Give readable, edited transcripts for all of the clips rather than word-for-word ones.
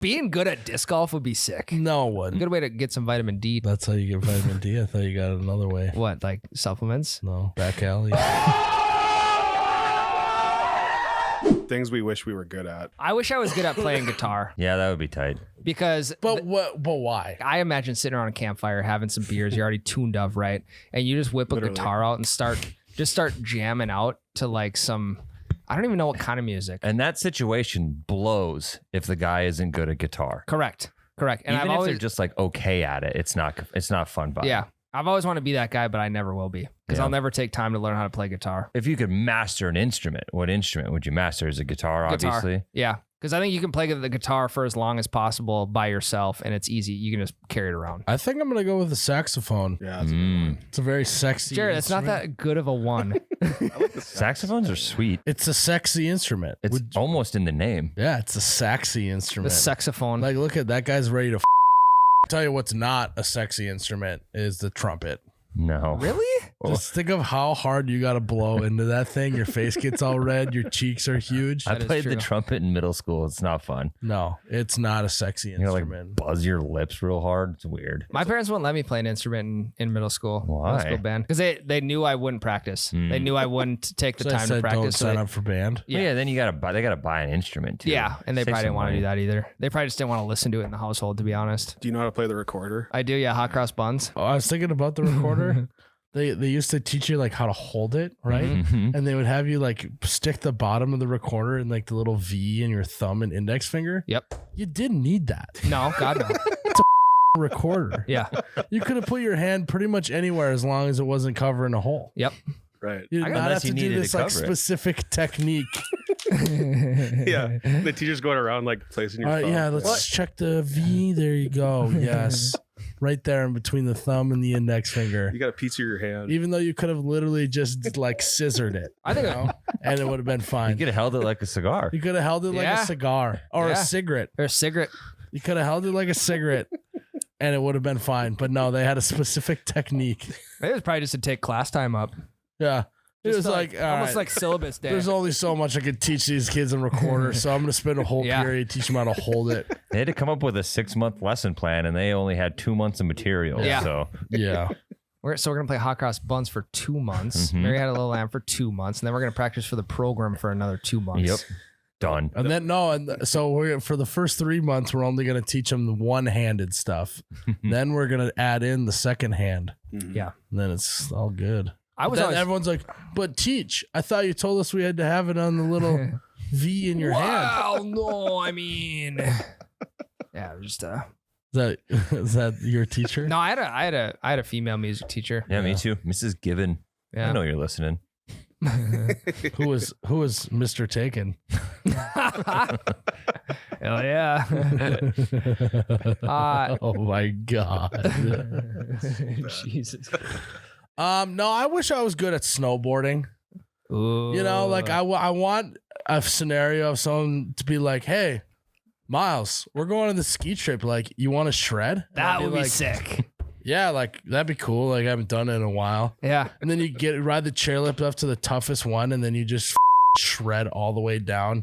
Being good at disc golf would be sick. No one. Good way to get some vitamin D. That's how you get vitamin D. I thought you got it another way. What, like supplements? No, back alley. Things we wish we were good at. I wish I was good at playing guitar Yeah, that would be tight. because But why? I imagine sitting around a campfire having some beers. You're already tuned up, right? And you just whip a Literally. guitar out and start jamming out to like some. I don't even know what kind of music. And that situation blows if the guy isn't good at guitar. Correct. And Even I've if always they're just like okay at it, it's not fun. yeah. I've always wanted to be that guy, but I never will be because Yeah. I'll never take time to learn how to play guitar. If you could master an instrument, what instrument would you master? Is it guitar, obviously? Yeah. Because I think you can play the guitar for as long as possible by yourself and it's easy. You can just carry it around. I think I'm gonna go with the saxophone. Yeah, that's a good one. It's a very sexy. Jared, it's not instrument. that good of a one. I like the Saxophones are sweet. It's a sexy instrument. It's almost in the name. Yeah, it's a sexy The instrument. saxophone. Like, look at that guy's ready to. Tell you what's not a sexy instrument is the trumpet. No. Really? Just think of how hard you got to blow into that thing. Your face gets all red. Your cheeks are huge. I That is played the true. trumpet in middle school. It's not fun. No, it's not a sexy You know, like instrument. buzz your lips real hard. It's weird. My parents wouldn't let me play an instrument in middle school. Why? Middle school band. Because they knew I wouldn't practice. They knew I wouldn't take the So I time to said, don't practice. so sign they- up for band. Yeah. Then you gotta buy. They gotta buy an instrument too. Yeah, and they Save probably some didn't want to money. do that either. They probably just didn't want to listen to it in the household, to be honest. Do you know how to play the recorder? I do, yeah. Hot cross buns. Oh, I was thinking about the recorder. They used to teach you like how to hold it, right? Mhm. And they would have you like stick the bottom of the recorder in like the little V in your thumb and index finger. Yep. You didn't need that. No, God no. Recorder. Yeah. You could have put your hand pretty much anywhere as long as it wasn't covering a hole. Yep. Right. You did not Unless have to you do needed this to like cover it. specific technique. Yeah. The teacher's going around like placing your All right, phone. yeah, let's check the V. There you go. Yes. Right there in between the thumb and the index finger. You got a piece of your hand. Even though you could have literally just like scissored it. I think you know, and it would have been You fine. could have held it like a cigar. You could have held it like Yeah. a cigar or a Yeah. cigarette. Or a cigarette. You could have held it like a cigarette and it would have been fine. But no, they had a specific technique. It was probably just to take class time up. Yeah. It Just was like, all almost right, like syllabus day. there's only so much I could teach these kids in recorder. So I'm going to spend a whole Yeah. period teaching them how to hold it. They had to come up with a 6-month lesson plan, and they only had 2 months of material. Yeah. So Yeah. We're gonna play hot cross buns for 2 months. Mhm. Mary had a little lamb for 2 months, and then we're gonna practice for the program for another 2 months. Yep. Done. And then so for the first 3 months, we're only going to teach them the one-handed stuff. Then we're going to add in the second hand. Mhm. Yeah. And then it's all good. I was Then always, everyone's like, but teach. I thought you told us we had to have it on the little V in your hand. Well, no, I mean, yeah, it was just Is that your teacher? no. I had a female music teacher. Yeah, me too. Mrs. Given. I Yeah. know you're listening. Who was Mr. Taken? Hell yeah. Oh my god. Jesus. No, I wish I was good at snowboarding. Ooh. You know, like I want a scenario of someone to be like, "Hey, Miles, we're going on the ski trip. Like, you want to shred?" And that I'd would be like, sick. Yeah, like that'd be cool. Like I haven't done it in a while. Yeah. And then you ride the chairlift up to the toughest one, and then you just shred all the way down.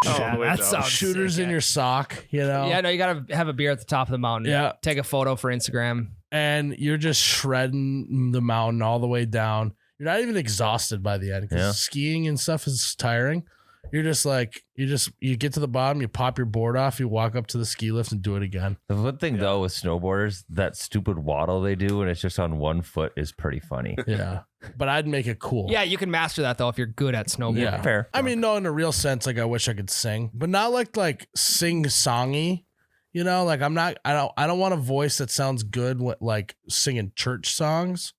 Oh, Yeah, the way that down. sounds Shooters sick, in your sock, you know. Yeah, no, you gotta have a beer at the top of the mountain. Yeah. Take a photo for Instagram. And you're just shredding the mountain all the way down. You're not even exhausted by the end because Yeah. skiing and stuff is tiring. You're just like you get to the bottom, you pop your board off, you walk up to the ski lift and do it again. The one thing though with snowboarders, that stupid waddle they do when it's just on one foot is pretty funny. Yeah, but I'd make it cool. Yeah, you can master that though if you're good at snowboarding. Yeah. Fair. I mean, no, in a real sense, like I wish I could sing, but not like sing songy. You know, like I don't want a voice that sounds good like singing church songs.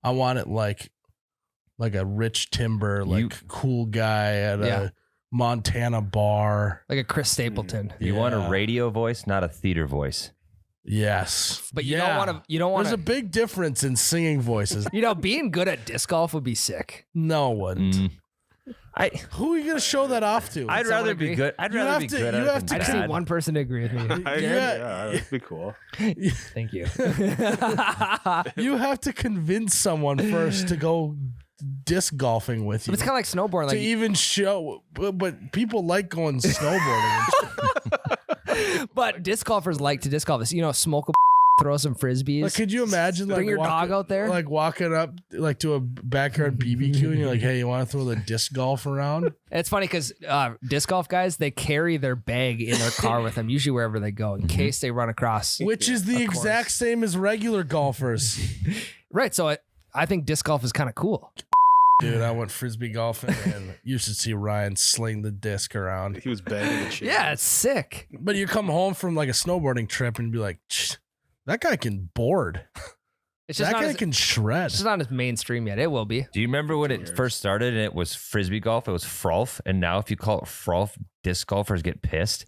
I want it like a Rich Timber, like You- cool guy at Yeah. a Montana bar. Like a Chris Stapleton. You want Yeah. a radio voice, not a theater voice. Yes, But you Yeah. don't want There's a to big difference in singing voices. being good at disc golf would be sick. No one. Mm. Who are you gonna show that off to? I'd someone rather agree? be good. I'd You rather have be to- good you at have it to than I just bad. need one person to agree with me. Yeah, that'd be cool. Thank you. You have to convince someone first to go disc golfing with you. It's kind of like snowboarding. To Like even show, but people like going snowboarding. And shit. but disc golfers like to disc golf. You know, smoke a throw some frisbees. Like, could you imagine Bring your dog out there? like walking up like to a backyard BBQ, and you're like, "Hey, you want to throw the disc golf around?" It's funny because disc golf guys, they carry their bag in their car with them, usually wherever they go, in case they run across. Which is the exact same as regular golfers. Right. So I think disc golf is kind of cool. Dude, I went frisbee golfing, and you should see Ryan sling the disc around. He was banging the shit. Yeah, it's sick. But you come home from like a snowboarding trip and be like, that guy can board. It's just That not guy as, can shred. it's just not as mainstream yet. It will be. Do you remember when it first started and it was frisbee golf? It was frolf, and now if you call it frolf, disc golfers get pissed.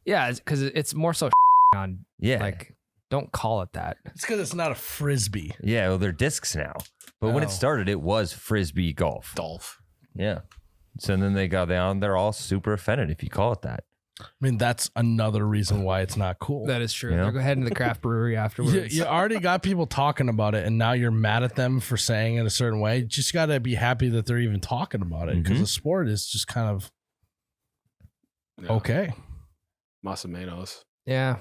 Yeah, because it's more so on. Yeah, Like, don't call it that. It's because it's not a frisbee. yeah. Well, they're discs now, but when Oh. it started, it was frisbee golf. Dolph. Yeah. So then they got down. They're all super offended if you call it that. I mean, that's another reason why it's not cool. That is true. Yeah. Go ahead into the craft brewery afterwards. You already got people talking about it, and now you're mad at them for saying it a certain way. You just got to be happy that they're even talking about it, because Mhm. the sport is just kind of Yeah. okay. Masamenos. Yeah.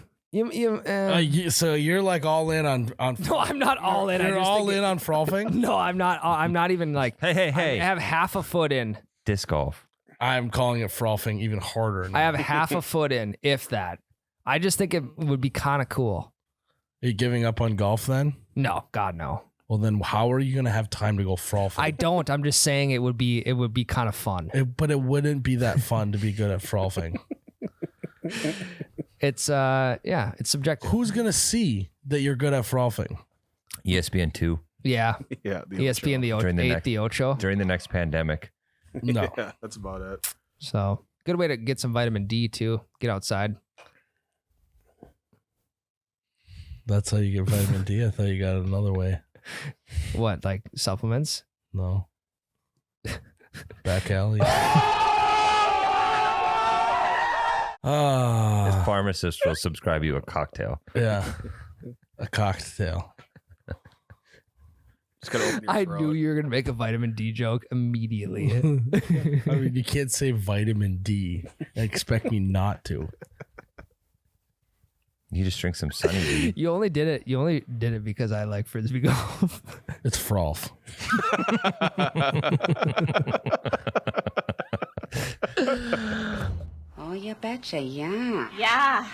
So you're like all in on No, I'm not all in. I You're just all think in on frolfing. No, I'm not. I'm not even like. Hey, I have half a foot in. disc golf. I'm calling it frolfing even harder. Now. I have half a foot in, if that. I just think it would be kind of cool. Are you giving up on golf then? No, God, no. Well, then how are you going to have time to go frolfing? I don't. I'm just saying it would be kind of fun. But it wouldn't be that fun to be good at frolfing. It's it's subjective. Who's going to see that you're good at frolfing? ESPN 2 Yeah, Yeah. ESPN the During the Ocho, next- the Ocho. during the next pandemic. No. Yeah, that's about it. So good way to get some vitamin D too. Get outside. That's how you get vitamin D. I thought you got it another way. What, like supplements? No. Back alley. His Ah, pharmacist will subscribe you a cocktail. yeah. A cocktail. Just gotta open your I throat. knew you were gonna make a vitamin D joke immediately. I mean, you can't say vitamin D and expect me not to. You just drink some Sunny D. You only did it because I like frisbee golf. It's frolf. Oh, you betcha, yeah. Yeah.